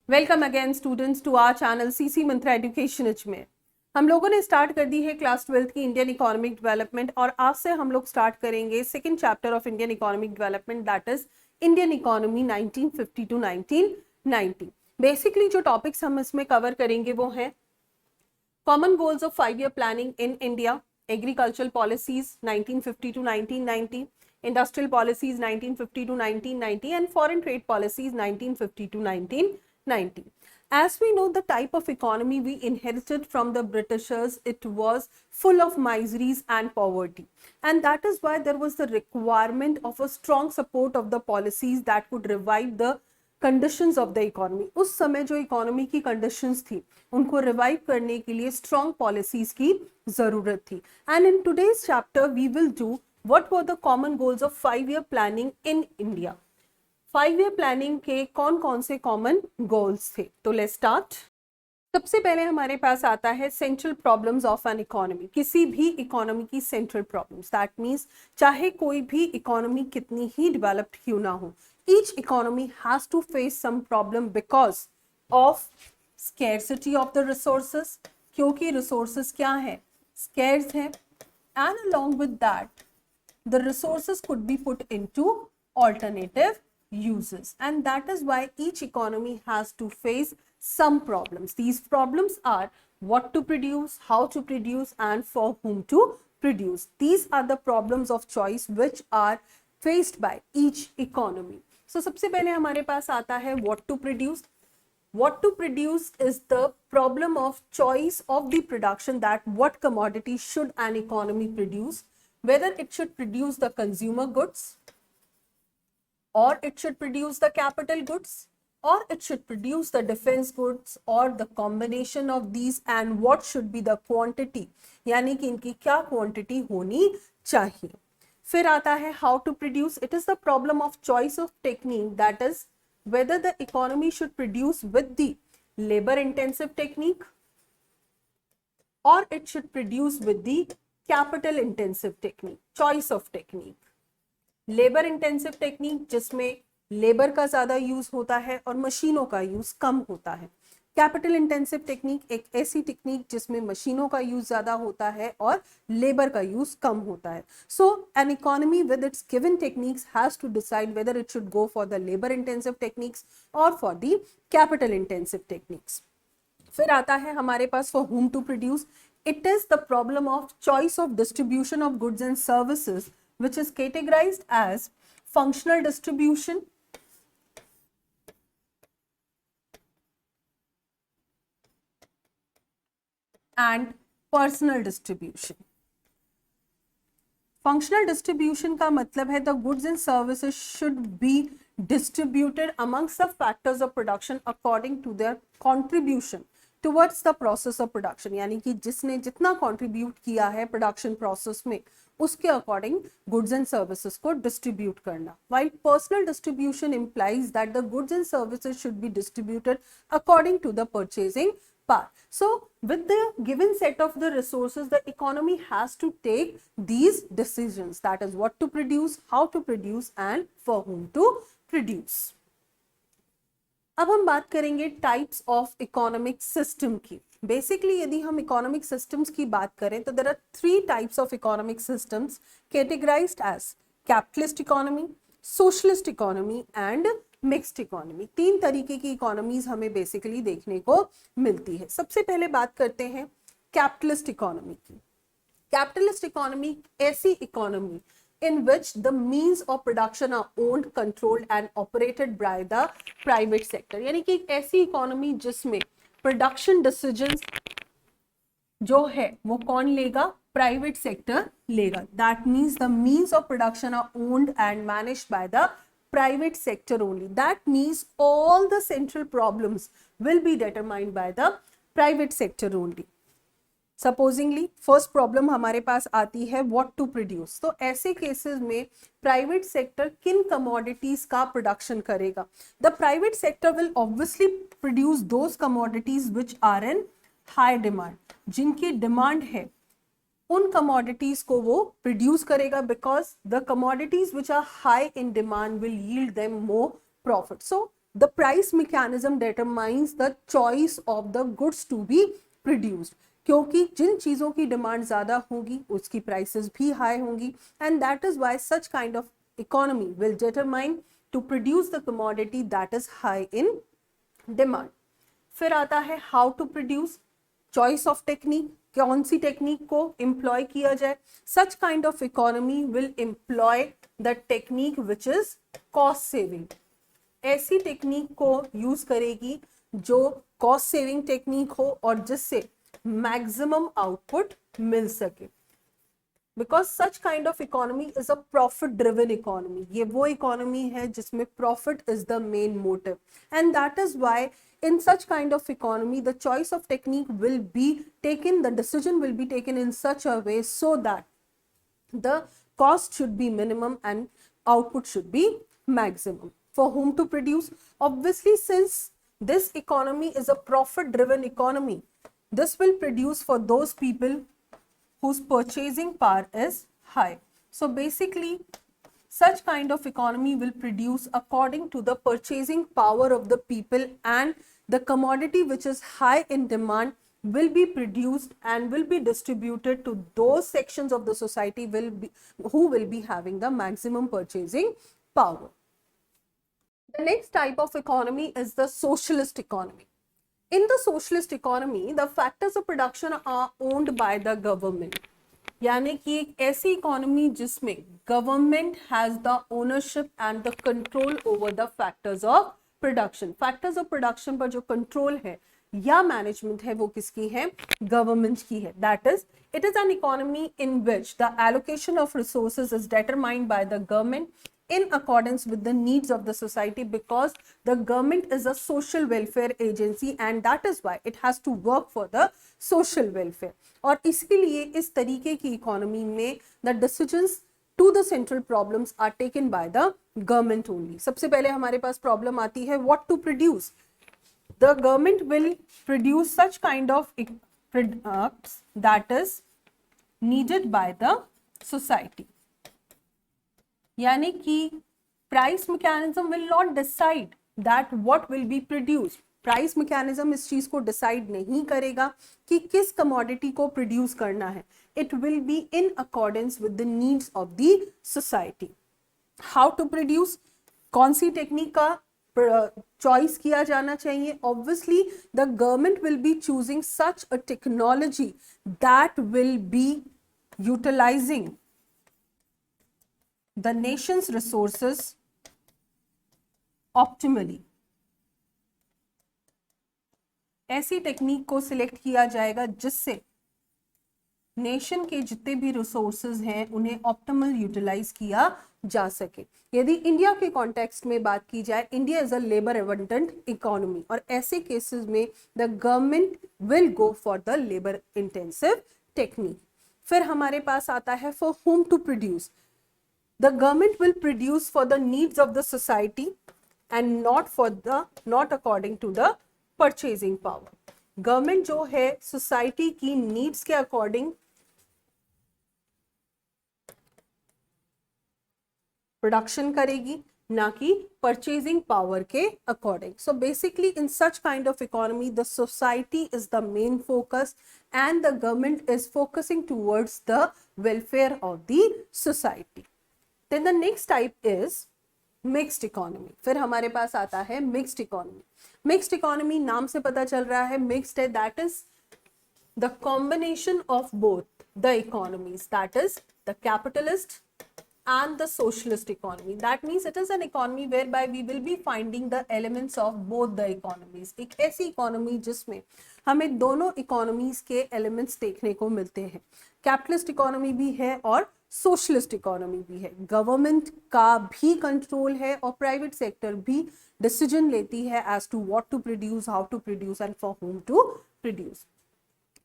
Welcome again students to our channel CC Mantra education इच में हम लोगों ने स्टार्ट कर दी है क्लास 12th की इंडियन इकोनॉमिक डेवलपमेंट और आज से हम लोग स्टार्ट करेंगे second chapter of Indian economic development that is Indian economy 1950 to 1990। Basically जो टॉपिक्स हम इसमें कवर करेंगे वो हैं common goals of 5 year planning in India, agricultural policies 1950 to 1990, industrial policies 1950 to 1990 and foreign trade policies 1950 to 1990. As we know the type of economy we inherited from the Britishers, it was full of miseries and poverty, and that is why there was the requirement of a strong support of the policies that could revive the conditions of the economy. उस समय जो economy की conditions थी उनको revive करने के लिए strong policies की जरूरत थी। And in today's chapter we will do what were the common goals of 5 year planning in India. 5 year planning के कौन कौन से कॉमन गोल्स थे, तो लेट्स स्टार्ट। सबसे पहले हमारे पास आता है central problems of an economy. किसी भी इकोनॉमी की सेंट्रल प्रॉब्लम्स, दैट मीन्स चाहे कोई भी इकोनॉमी कितनी ही डेवलप्ड क्यों ना हो, each economy has to face some problem because of scarcity of the resources, क्योंकि resources क्या है, scarce है, and along with that the resources could be put into alternative uses, and that is why each economy has to face some problems. These problems are what to produce, how to produce, and for whom to produce. These are the problems of choice which are faced by each economy. So सबसे पहले हमारे पास आता है what to produce. What to produce is the problem of choice of the production, that what commodity should an economy produce, whether it should produce the consumer goods or it should produce the capital goods or it should produce the defense goods or the combination of these, and what should be the quantity, यानी कि इनकी क्या quantity होनी चाहिए। फिर आता है how to produce. It is the problem of choice of technique, that is whether the economy should produce with the labor intensive technique or it should produce with the capital intensive technique. Choice of technique, labour intensive technique जिसमें labour का ज्यादा use होता है और मशीनों का use कम होता है। कैपिटल इंटेंसिव टेक्निक एक ऐसी टेक्निक जिसमें मशीनों का यूज ज्यादा होता है और लेबर का यूज कम होता है। So an economy with its given techniques has to decide whether it should go for the labour intensive techniques और for the capital intensive techniques. फिर आता है हमारे पास for whom to produce. It is the problem of choice of distribution of goods and services, which is categorized as functional distribution, and personal distribution. Functional distribution का मतलब है the goods and services should be distributed amongst the factors of production according to their contribution towards the process of production, यानी कि जिसने जितना contribute किया है production process में उसके according goods and services को distribute करना, while personal distribution implies that the goods and services should be distributed according to the purchasing power. So with the given set of the resources, the economy has to take these decisions, that is what to produce, how to produce, and for whom to produce. अब हम बात करेंगे types of economic system की। Basically यदि हम economic systems की बात करें तो there are 3 types of economic systems categorised as capitalist economy, socialist economy and mixed economy. 3 तरीके की इकोनॉमीज हमें बेसिकली देखने को मिलती है। सबसे पहले बात करते हैं कैपिटलिस्ट इकोनॉमी की। कैपिटलिस्ट इकोनॉमी ऐसी economy in which the means of production are owned, controlled and operated by the private sector, यानी कि एक ऐसी इकोनॉमी जिसमें प्रोडक्शन डिसीजंस जो है वो कौन लेगा, प्राइवेट सेक्टर लेगा। That means the means of production are owned and managed by the private sector only. That means all the central problems will be determined by the private sector only. Supposedly first problem हमारे पास आती है what to produce. तो ऐसे cases में private sector किन commodities का production करेगा। The private sector will obviously produce those commodities which are in high demand, जिनकी डिमांड है उन कमोडिटीज को वो प्रोड्यूस करेगा, because the commodities which are high in demand will yield them more profit. So the price mechanism determines the choice of the goods to be produced, क्योंकि जिन चीजों की demand ज्यादा होगी उसकी प्राइसेस भी हाई होंगी, and that is why such kind of economy will determine to produce the commodity that is high in demand. फिर आता है how to produce, choice of technique, कौन सी टेक्निक को एम्प्लॉय किया जाए. Such kind of economy will employ the technique which is cost saving. ऐसी technique को यूज करेगी जो कॉस्ट सेविंग टेक्निक हो और जिससे मैक्सिमम आउटपुट मिल सके, because such kind of economy is a profit driven economy. ये वो इकोनॉमी है जिसमें profit is the main motive, and that is why in such kind of economy the choice of technique will be taken, the decision will be taken in such a way so that the cost should be minimum and output should be maximum. For whom to produce? Obviously, since this economy is a profit driven economy, this will produce for those people whose purchasing power is high. So basically such kind of economy will produce according to the purchasing power of the people, and the commodity which is high in demand will be produced and will be distributed to those sections of the society who will be having the maximum purchasing power. The next type of economy is the socialist economy. In the socialist economy, the factors of production are owned by the government. यानी कि एक ऐसी economy जिसमें government has the ownership and the control over the factors of production. Factors of production पर जो control है या management है वो किसकी है? गवर्नमेंट की है. That is it is an economy in which the allocation of resources is determined by the government in accordance with the needs of the society, because the government is a social welfare agency and that is why it has to work for the social welfare. और इसीलिए इस तरीके की economy में the decisions to the central problems are taken by the government only. सबसे पहले हमारे पास problem आती है what to produce. The government will produce such kind of products that is needed by the society. यानी कि price mechanism will not decide that what will be produced. Price mechanism इस चीज को डिसाइड नहीं करेगा कि किस कमोडिटी को प्रोड्यूस करना है. It will be in accordance with the needs of the society. How to produce, कौन सी टेक्निक का चॉइस किया जाना चाहिए? Obviously the government will be choosing such a technology that will be utilising the nation's resources optimally. ऐसी technique को select किया जाएगा जिससे नेशन के जितने भी रिसोर्सेज हैं उन्हें ऑप्टिमल यूटिलाइज किया जा सके. यदि इंडिया के कॉन्टेक्स्ट में बात की जाए, India is a labour abundant economy और ऐसे केसेस में the government will go for the labour intensive technique. फिर हमारे पास आता है for whom to produce. The government will produce for the needs of the society and not according to the purchasing power. Government जो है society की needs के according production करेगी, ना कि purchasing power के according. So basically in such kind of economy the society is the main focus and the government is focusing towards the welfare of the society. Then the next type is mixed economy. फिर हमारे पास आता है mixed economy. Mixed economy नाम से पता चल रहा है mixed है, that is the combination of both the economies, that is the capitalist and the socialist economy. That means it is an economy whereby we will be finding the elements of both the economies. एक ऐसी economy जिसमें हमें दोनों economies के elements देखने को मिलते हैं. कैपिटलिस्ट इकोनॉमी भी है और सोशलिस्ट इकोनॉमी भी है. गवर्नमेंट का भी कंट्रोल है और प्राइवेट सेक्टर भी डिसीजन लेती है as to what to produce, how to produce and for whom to produce.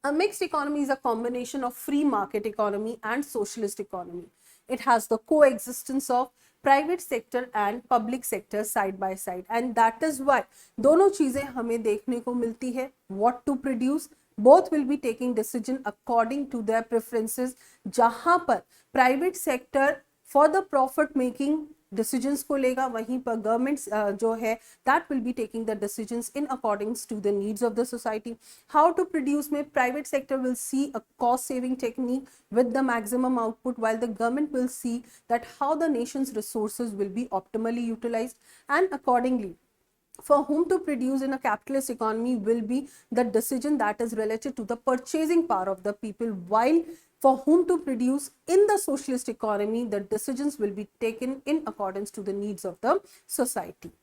A mixed economy is a combination of free market economy and socialist economy. It has the coexistence of private sector and public sector side by side, and that is why दोनों चीजें हमें देखने को मिलती है. What to produce, both will be taking decision according to their preferences. जहां पर private sector for the profit making decisions को लेगा, वहीं पर गवर्नमेंट्स जो है that will be taking the decisions in accordings to the needs of the society. How to produce में private sector will see a cost saving technique with the maximum output, while the government will see that how the nation's resources will be optimally utilized, and accordingly for whom to produce in a capitalist economy will be the decision that is related to the purchasing power of the people, while for whom to produce in the socialist economy the decisions will be taken in accordance to the needs of the society.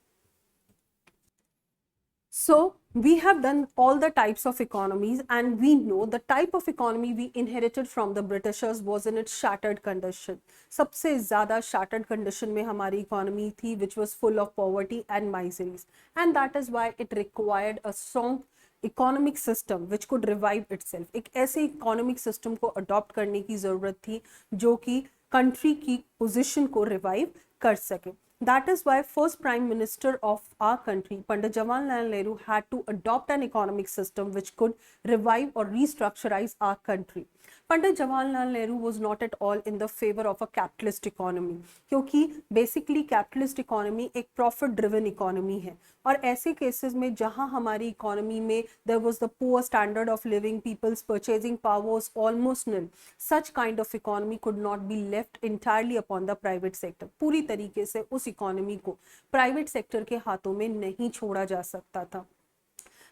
So we have done all the types of economies, and we know the type of economy we inherited from the Britishers was in its shattered condition. सबसे ज़्यादा shattered condition में हमारी economy थी, which was full of poverty and miseries, and that is why it required a strong economic system which could revive itself. एक ऐसे economic system को adopt करने की ज़रूरत थी जो कि country की position को revive कर सके. That is why first Prime Minister of our country, Pandit Jawaharlal Nehru, had to adopt an economic system which could revive or restructurize our country. Pandit Jawaharlal Nehru was not at all in the favor of a capitalist economy, क्योंकि basically capitalist economy एक profit driven economy है, और ऐसे cases में जहां हमारी economy में there was the poor standard of living, people's purchasing power was almost nil, such kind of economy could not be left entirely upon the private sector. पूरी तरीके से उस economy को private sector के हाथों में नहीं छोड़ा जा सकता था.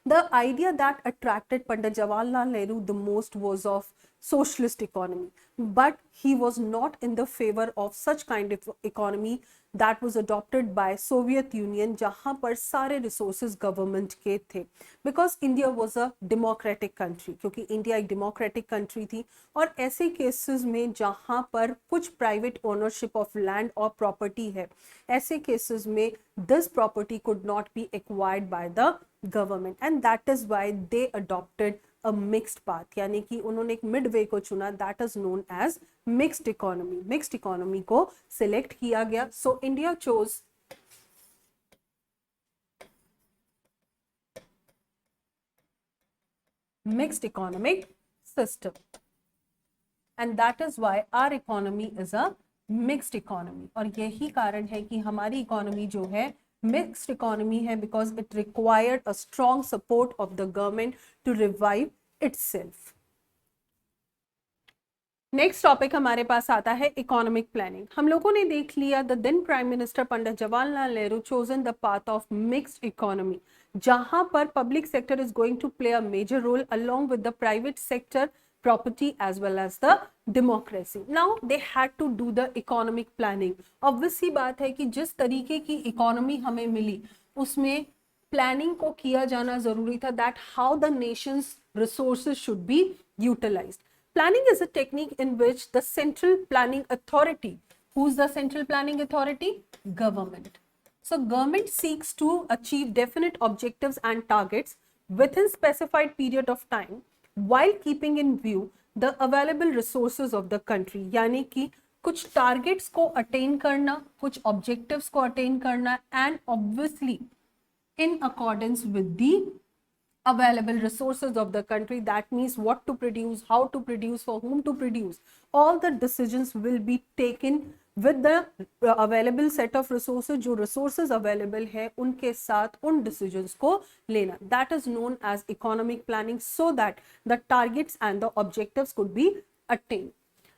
The idea that attracted Pandit Jawaharlal Nehru the most was of socialist economy, but he was not in the favor of such kind of economy that was adopted by Soviet Union, जहाँ पर सारे resources government के थे, because India was a democratic country, क्योंकि India एक democratic country थी, और ऐसे cases में जहाँ पर कुछ private ownership of land or property है, ऐसे cases में this property could not be acquired by the government, and that is why they adopted a mixed path, यानी कि उन्होंने एक midway को चुना, that is known as mixed economy. Mixed economy को select किया गया. So India chose mixed economic system, and that is why our economy is a mixed economy. और यही कारण है कि हमारी economy जो है mixed economy है, because it required a strong support of the government to revive itself. Next topic हमारे पास आता है इकोनॉमिक प्लानिंग. हम लोगों ने देख लिया the then prime minister Pandit Jawaharlal Nehru chosen the path of mixed economy, जहां पर public sector is going to play a major role along with the private sector, property as well as the democracy. Now they had to do the economic planning. Obvious सी बात है कि जिस तरीके की economy हमें मिली उसमें प्लानिंग को किया जाना जरूरी था, that how the nation's resources should be utilized. Planning is a technique in which the central planning authority, who's the central planning authority? Government. So government seeks to achieve definite objectives and targets within specified period of time while keeping in view the available resources of the country. यानी कि कुछ targets को attain करना, कुछ objectives को attain करना, and obviously in accordance with the available resources of the country. That means what to produce, how to produce, for whom to produce. All the decisions will be taken with the available set of resources. जो resources available है उनके साथ उन decisions को लेना. That is known as economic planning, so that the targets and the objectives could be attained.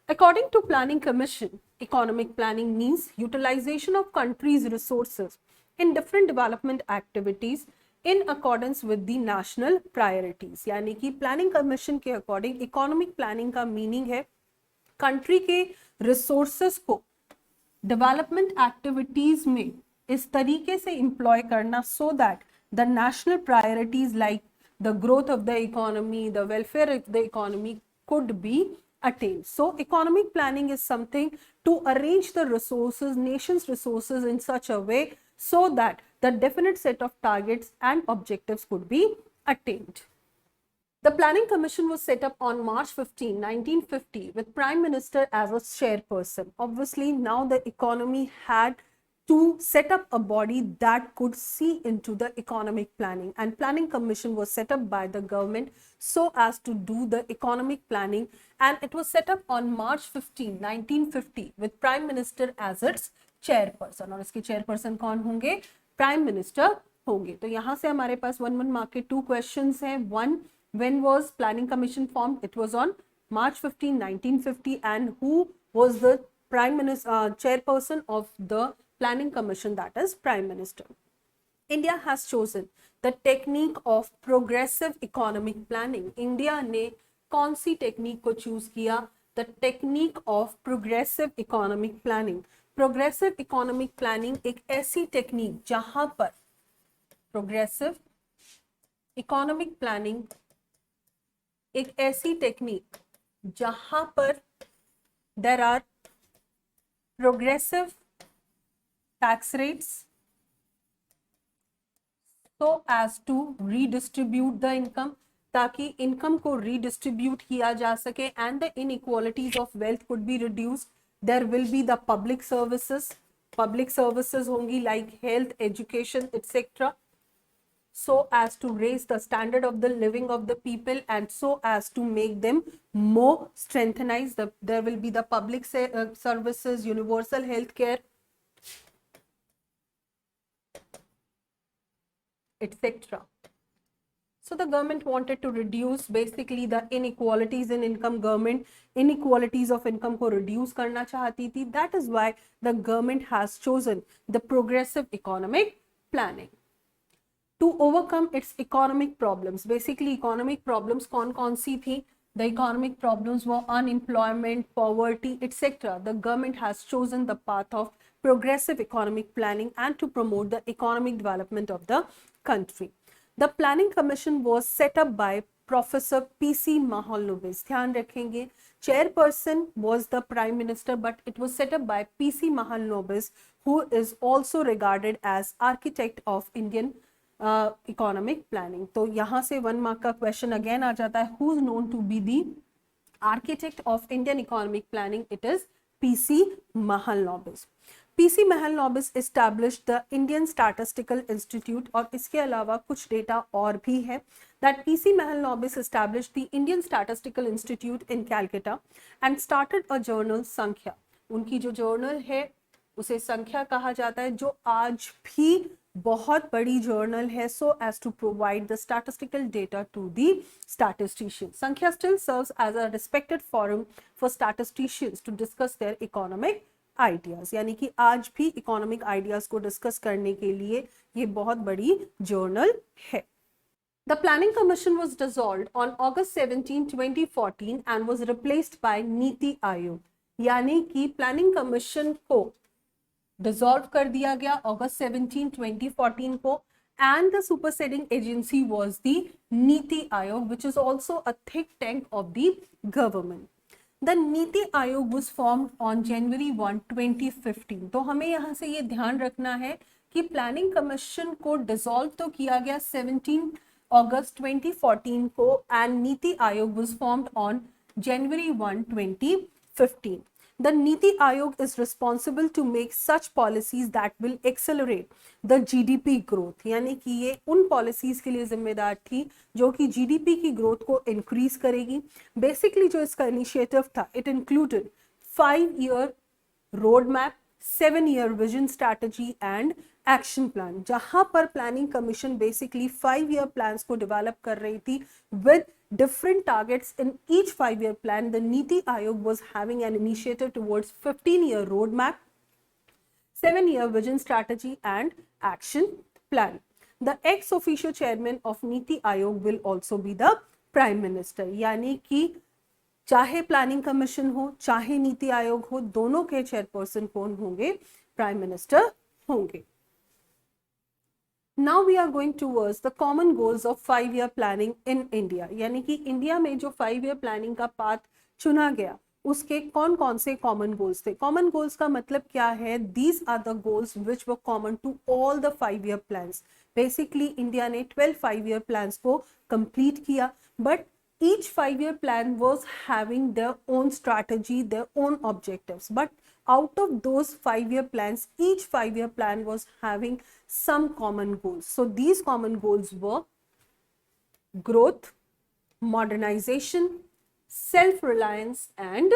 According to Planning Commission, economic planning means utilization of country's resources in different development activities in accordance with the national priorities. यानी कि planning commission के according economic planning का meaning है country के resources को development activities में इस तरीके से एम्प्लॉय करना so that the national priorities like the growth of the economy, the welfare of the economy could be attained. So economic planning is something to arrange the resources, nation's resources in such a way so that the definite set of targets and objectives could be attained. The Planning Commission was set up on March 15, 1950 with Prime Minister as a chairperson. Obviously, now the economy had to set up a body that could see into the economic planning, and Planning Commission was set up by the government so as to do the economic planning, and it was set up on March 15, 1950 with Prime Minister as its chairperson, और इसके chairperson कौन होंगे? Prime minister होंगे। तो यहाँ से हमारे पास 1 mark के 2 क्वेश्चंस हैं। 1, when was planning commission formed? It was on March 15, 1950, and who was the prime minister, chairperson of the planning commission? That is prime minister. India has chosen the technique of progressive economic planning. India ने कौन सी technique को choose किया? The technique of progressive economic planning. Progressive economic planning एक ऐसी technique जहां पर progressive economic planning एक ऐसी टेक्निक जहां पर there are progressive tax rates so as to redistribute the income, ताकि इनकम को रीडिस्ट्रीब्यूट किया जा सके, and the inequalities of wealth could be reduced. There will be the public services होंगी like health, education etcetera, so as to raise the standard of the living of the people and so as to make them more strengthenized. There will be the public services, universal health care, etc. So the government wanted to reduce basically the inequalities in income. Government inequalities of income को reduce करना चाहती थी. That is why the government has chosen the progressive economic planning to overcome its economic problems. Basically economic problems कौन सी थी? The economic problems were unemployment, poverty, etc. The government has chosen the path of progressive economic planning and to promote the economic development of the country. The planning commission was set up by Professor P.C. Mahalanobis. ध्यान रखेंगे, chairperson was the prime minister, but it was set up by P.C. Mahalanobis, who is also regarded as architect of Indian economic planning. तो यहाँ से 1 mark का question again आ जाता है, who is known to be the architect of Indian economic planning? It is PC Mahalanobis. PC Mahalanobis established the Indian statistical institute, और इसके अलावा कुछ डेटा और भी है. That PC Mahalanobis established the Indian statistical institute in Calcutta and started a journal Sankhya. उनकी जो journal है उसे संख्या कहा जाता है, जो आज भी बहुत बड़ी जर्नल है, so as to provide the statistical data to the statisticians. संख्या still serves as a respected forum for statisticians to discuss their economic ideas. यानी कि आज भी economic ideas को discuss करने के लिए ये बहुत बड़ी जर्नल है. The Planning Commission was dissolved on August 17, 2014 and was replaced by NITI Aayog. यानी कि प्लानिंग कमीशन को डिसॉल्व कर दिया गया अगस्त 17, 2014 को, and the superseding agency was the NITI Aayog, which is also a think tank of the government. The NITI Aayog was formed on January 1, 2015. तो हमें यहाँ से ये ध्यान रखना है कि प्लानिंग कमीशन को डिसॉल्व तो किया गया 17 अगस्त 2014 को, and NITI Aayog was formed on January 1, 2015. The Niti Aayog is responsible to make such policies that will accelerate the GDP growth. यानी कि ये उन policies के लिए जिम्मेदार थी जो कि GDP की growth को increase करेगी. Basically जो इसका initiative था, it included 5-year roadmap, 7-year vision strategy and action plan. जहां पर planning commission basically 5-year plans को develop कर रही थी with different targets in each 5-year plan. The Niti Aayog was having an initiative towards 15-year roadmap, 7-year vision strategy and action plan. The ex-officio chairman of Niti Aayog will also be the prime minister. यानी कि चाहे planning commission हो चाहे नीति आयोग हो, दोनों के chairperson कौन होंगे? प्राइम मिनिस्टर होंगे. Now we are going towards the common goals of 5-year planning in India. यानी कि इंडिया में जो 5-year planning का पाथ चुना गया उसके कौन कौन से कॉमन गोल्स थे? कॉमन गोल्स का मतलब क्या है? These are the goals which were common to all the 5-year plans. Basically India ने 12 5-year plans को complete किया, but each 5-year plan was having their own strategy, their own objectives. But out of those 5-year plans, each 5-year plan was having some common goals. So these common goals were growth, modernization, self-reliance and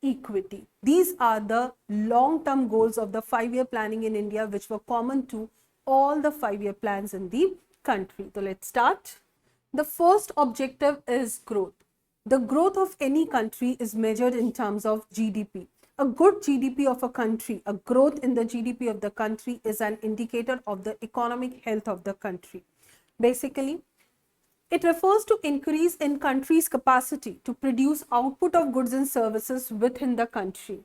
equity. These are the long-term goals of the 5-year planning in India, which were common to all the 5-year plans in the country. So let's start. The first objective is growth. The growth of any country is measured in terms of GDP. A good GDP of a country, a growth in the GDP of the country is an indicator of the economic health of the country. Basically, it refers to increase in country's capacity to produce output of goods and services within the country.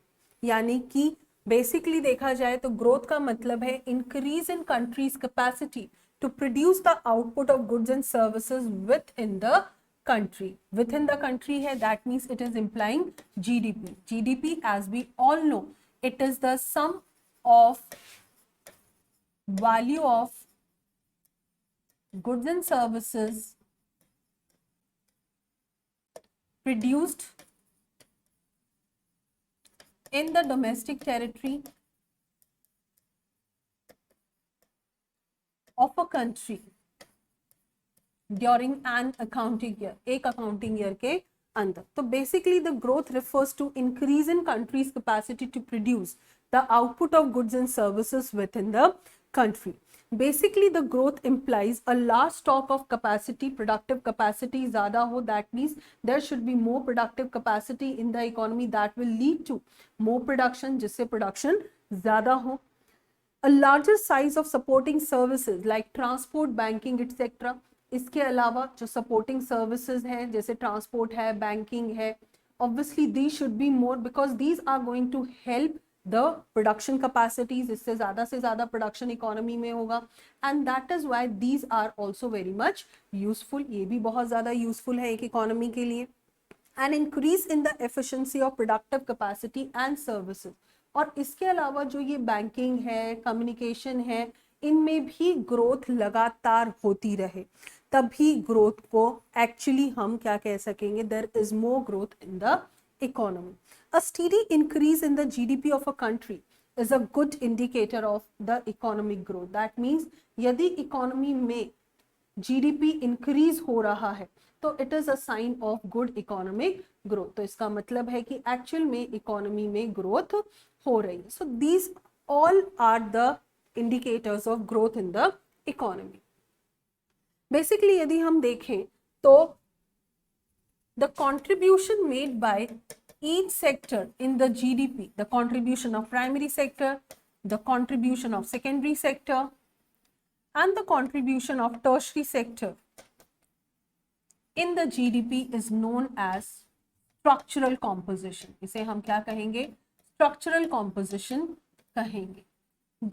यानी कि basically देखा जाए तो growth का मतलब है increase in country's capacity to produce the output of goods and services within the country. Within the country है, that means it is implying GDP. GDP, as we all know, it is the sum of value of goods and services produced in the domestic territory of a country during an accounting year, एक accounting year के अंदर. तो basically the growth refers to increase in country's capacity to produce the output of goods and services within the country. Basically the growth implies a large stock of capacity, productive capacity ज़्यादा हो, that means there should be more productive capacity in the economy that will lead to more production, जिससे production ज़्यादा हो. A larger size of supporting services like transport, banking, etc. इसके अलावा जो supporting services हैं जैसे transport है, banking है, obviously these should be more because these are going to help the production capacities. इससे ज़्यादा से ज़्यादा production economy में होगा, and that is why these are also very much useful. ये भी बहुत ज़्यादा useful है एक economy के लिए. An increase in the efficiency of productive capacity and services. और इसके अलावा जो ये बैंकिंग है, कम्युनिकेशन है, इनमें भी ग्रोथ लगातार होती रहे, तभी ग्रोथ को एक्चुअली हम क्या कह सकेंगे, there is more growth in the economy. A steady increase in the GDP of a country is a good indicator of the economic growth. That means यदि इकोनॉमी में जीडीपी इंक्रीज हो रहा है तो it is a sign of good economic growth. तो इसका मतलब है कि एक्चुअल में इकोनॉमी में ग्रोथ हो रही है. So these all are the indicators of growth in the economy. Basically यदि हम देखें तो the contribution made by each sector in the GDP, the contribution of primary sector, the contribution of secondary sector, and the contribution of tertiary sector in the GDP is known as structural composition. इसे हम क्या कहेंगे, structural composition कहेंगे.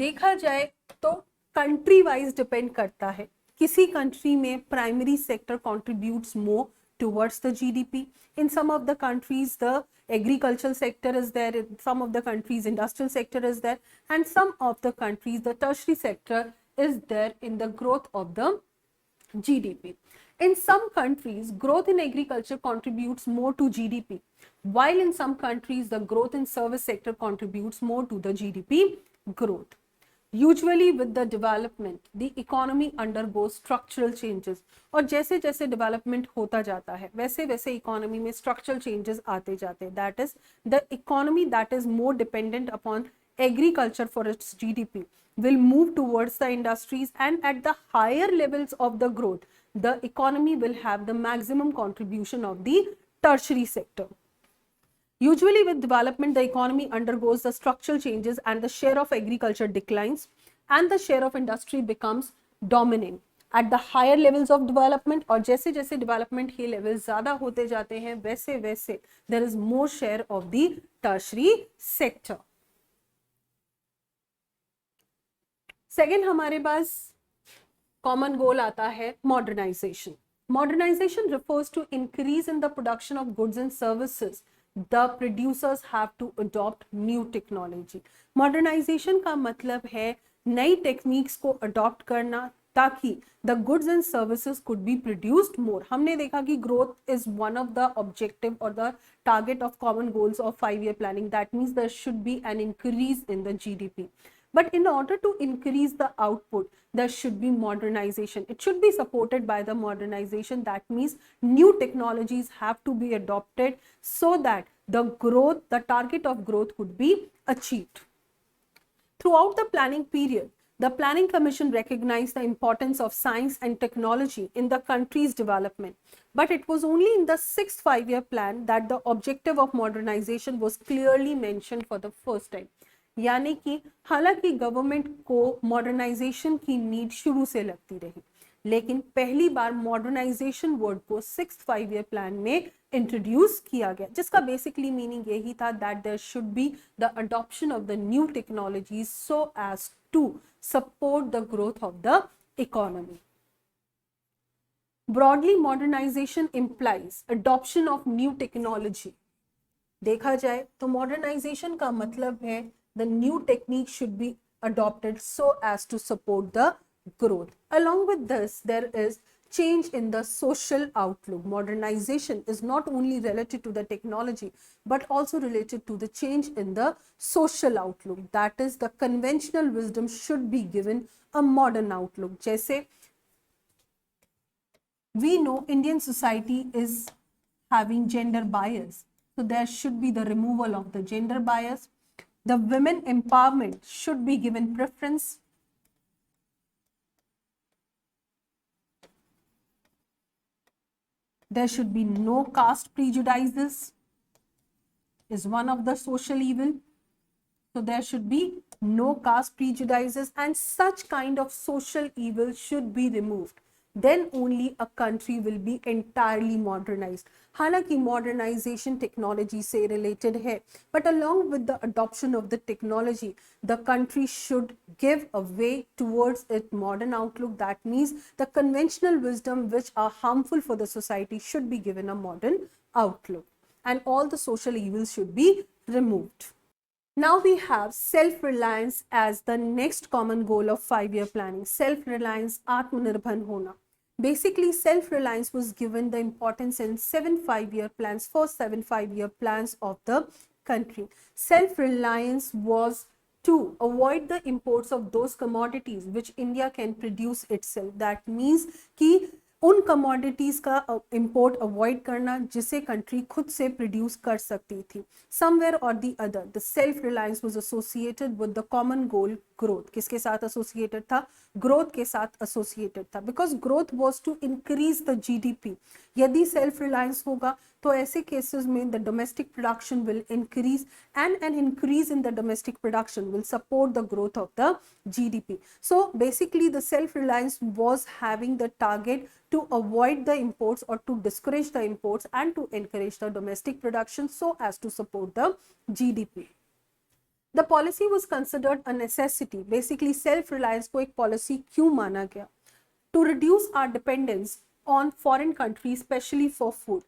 देखा जाए तो country wise depend करता है. किसी country में primary sector contributes more towards the GDP. In some of the countries, the agricultural sector is there. In some of the countries, industrial sector is there. And some of the countries, the tertiary sector is there in the growth of the GDP. In some countries, growth in agriculture contributes more to GDP, while in some countries, the growth in service sector contributes more to the GDP growth. Usually with the development, the economy undergoes structural changes. और जैसे जैसे development होता जाता है वैसे वैसे economy में structural changes आते जाते हैं. That is, the economy that is more dependent upon agriculture for its GDP will move towards the industries, and at the higher levels of the growth, the economy will have the maximum contribution of the tertiary sector. Usually with development, the economy undergoes the structural changes and the share of agriculture declines and the share of industry becomes dominant at the higher levels of development. और जैसे जैसे development के levels ज़्यादा होते जाते हैं वैसे वैसे there is more share of the tertiary sector. Second हमारे पास common goal आता है modernization. Modernization refers to increase in the production of goods and services. The producers have to adopt new technology. Modernization का मतलब है नई techniques को adopt करना ताकि the goods and services could be produced more. हमने देखा कि growth is one of the objective or the target of common goals of 5-year planning. That means there should be an increase in the GDP. But in order to increase the output, there should be modernization. It should be supported by the modernization. That means new technologies have to be adopted so that the target of growth could be achieved. Throughout the planning period, the Planning Commission recognized the importance of science and technology in the country's development. But it was only in the sixth five-year plan that the objective of modernization was clearly mentioned for the first time. यानी कि हालांकि government को modernisation की need शुरू से लगती रही, लेकिन पहली बार मॉडर्नाइजेशन वर्ड को सिक्स्थ फाइव ईयर प्लान में इंट्रोड्यूस किया गया, जिसका बेसिकली मीनिंग यही था that there should be the adoption of the new technology so as to support the growth of the economy. Broadly modernisation implies adoption of new technology. देखा जाए तो modernisation का मतलब है the new technique should be adopted so as to support the growth. Along with this, there is change in the social outlook. Modernization is not only related to the technology, but also related to the change in the social outlook. That is, the conventional wisdom should be given a modern outlook. जैसे we know Indian society is having gender bias, so there should be the removal of the gender bias. The women empowerment should be given preference. There should be no caste prejudices, is one of the social evil. So there should be no caste prejudices, and such kind of social evil should be removed. Then only a country will be entirely modernized. हालांकि modernization technology से related है, but along with the adoption of the technology, the country should give a way towards its modern outlook. That means the conventional wisdom which are harmful for the society should be given a modern outlook, and all the social evils should be removed. Now we have self-reliance as the next common goal of five-year planning. Self-reliance, Atmanirbhar hona. Basically, self-reliance was given the importance in 7 5-year plans, first 7 5-year plans of the country. Self-reliance was to avoid the imports of those commodities which India can produce itself. That means कि उन commodities का import avoid करना जिसे country खुद से produce कर सकती थी. समवेयर और the other the self reliance was associated with the common goal growth. किसके साथ एसोसिएटेड था? ग्रोथ के साथ एसोसिएटेड था, because growth was to increase the GDP. यदि सेल्फ रिलायंस होगा तो ऐसे केसेस में the domestic production will increase, and an increase in the domestic production will support the growth of the GDP. So basically the self reliance was having the target to avoid the imports or to discourage the imports and to encourage the domestic production so as to support the GDP. The policy was considered a necessity. Basically, self-reliance को एक policy क्यों माना गया? To reduce our dependence on foreign countries, especially for food.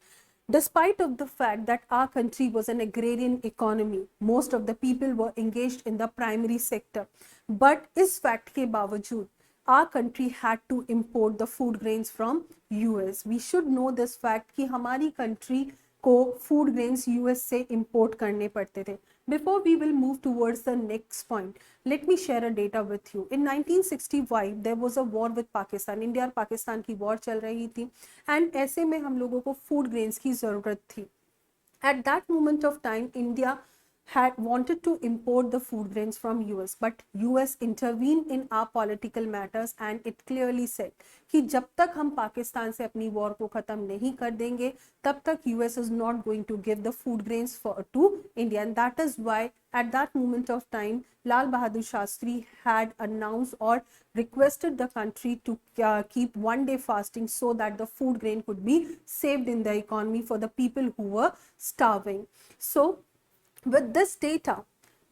Despite of the fact that our country was an agrarian economy, most of the people were engaged in the primary sector. But इस fact के बावजूद our country had to import the food grains from US. We should know this fact कि हमारी country को food grains US से import करने पड़ते थे. Before we will move towards the next point, let me share a data with you. In 1965 there was a war with Pakistan. India और पाकिस्तान की war चल रही थी, and ऐसे में हम लोगों को food grains की ज़रूरत थी. At that moment of time, India had wanted to import the food grains from US, but US intervened in our political matters and it clearly said कि जब तक हम पाकिस्तान से अपनी वॉर को ख़त्म नहीं कर देंगे तब तक US is not going to give the food grains to India. And that is why at that moment of time Lal Bahadur Shastri had announced or requested the country to keep one day fasting so that the food grain could be saved in the economy for the people who were starving. So with this data,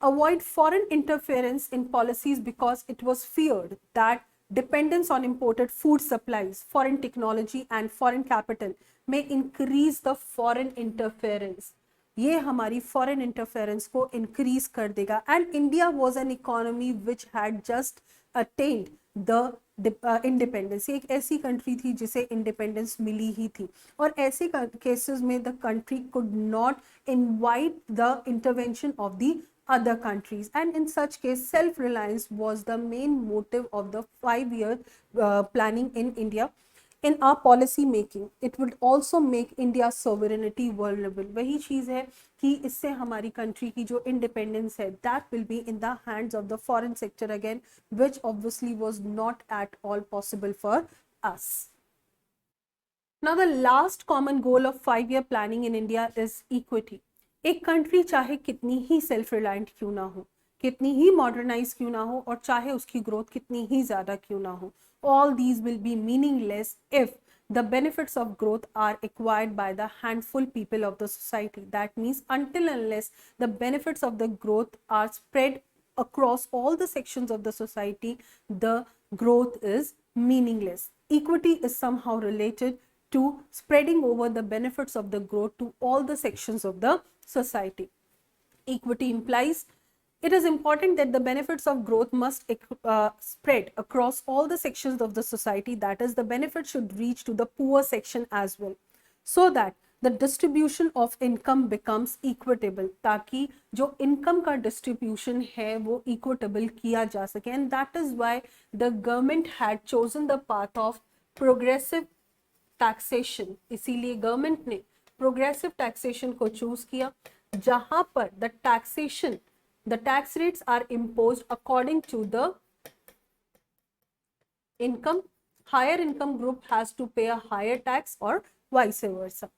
avoid foreign interference in policies because it was feared that dependence on imported food supplies, foreign technology and foreign capital may increase the foreign interference. ये हमारी foreign interference को increase कर देगा. And India was an economy which had just attained the independence. एक ऐसी country थी जिसे independence मिली ही थी, और ऐसे केसेस में the country could not invite the intervention of the other countries, and in such case self-reliance was the main motive of the 5-year planning in India. in our policy making. It would also make India's sovereignty vulnerable. वही चीज है कि इससे हमारी country की जो independence है that will be in the hands of the foreign sector again, which obviously was not at all possible for us. Now the last common goal of 5-year planning in India is equity. एक country चाहे कितनी ही self reliant क्यों ना हो, कितनी ही modernise क्यों ना हो, और चाहे उसकी ग्रोथ कितनी ही ज्यादा क्यों ना हो, all these will be meaningless if the benefits of growth are acquired by the handful people of the society. That means until unless the benefits of the growth are spread across all the sections of the society, the growth is meaningless. Equity is somehow related to spreading over the benefits of the growth to all the sections of the society. Equity implies it is important that the benefits of growth must spread across all the sections of the society. That is, the benefit should reach to the poor section as well, so that the distribution of income becomes equitable, ताकि जो income का distribution है वो equitable किया जा सके. And that is why the government had chosen the path of progressive taxation. इसीलिए government ने प्रोग्रेसिव टैक्सेशन को चूज किया, जहां पर the tax rates are imposed according to the income. Higher income group has to pay a higher tax or vice versa.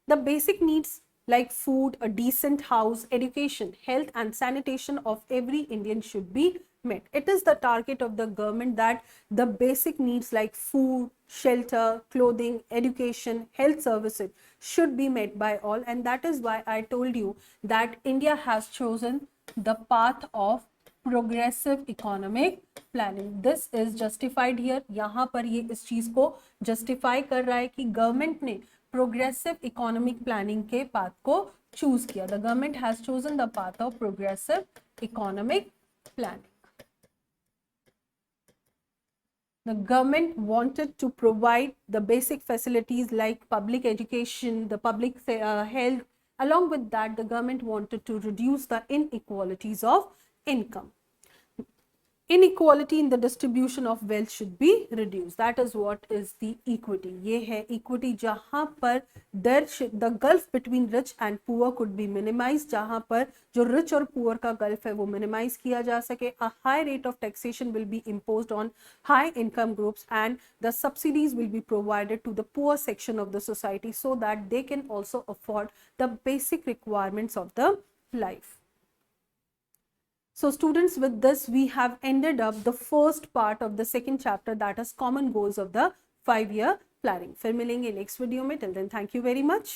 The basic needs like food, a decent house, education, health and sanitation of every Indian should be met. It is the target of the government that the basic needs like food, shelter, clothing, education, health services should be met by all. And that is why I told you that India has chosen the path of progressive economic planning. This is justified here. यहाँ पर ये इस चीज को justify कर रहा है कि गवर्नमेंट ने प्रोग्रेसिव इकोनॉमिक प्लानिंग के पाथ को चूज किया. The government has chosen the path of progressive economic planning. The government wanted to provide the basic facilities like public education, the public health. Along with that, the government wanted to reduce the inequalities of income. Inequality in the distribution of wealth should be reduced. That is what is the equity. ये है equity, जहाँ पर the gulf between rich and poor could be minimized. जहाँ पर जो rich और poor का gulf है वो minimize किया जा सके. A high rate of taxation will be imposed on high income groups and the subsidies will be provided to the poor section of the society so that they can also afford the basic requirements of the life. So students, with this we have ended up the first part of the second chapter, that is common goals of the 5-year planning. फिर मिलेंगे next video में. Till then, thank you very much.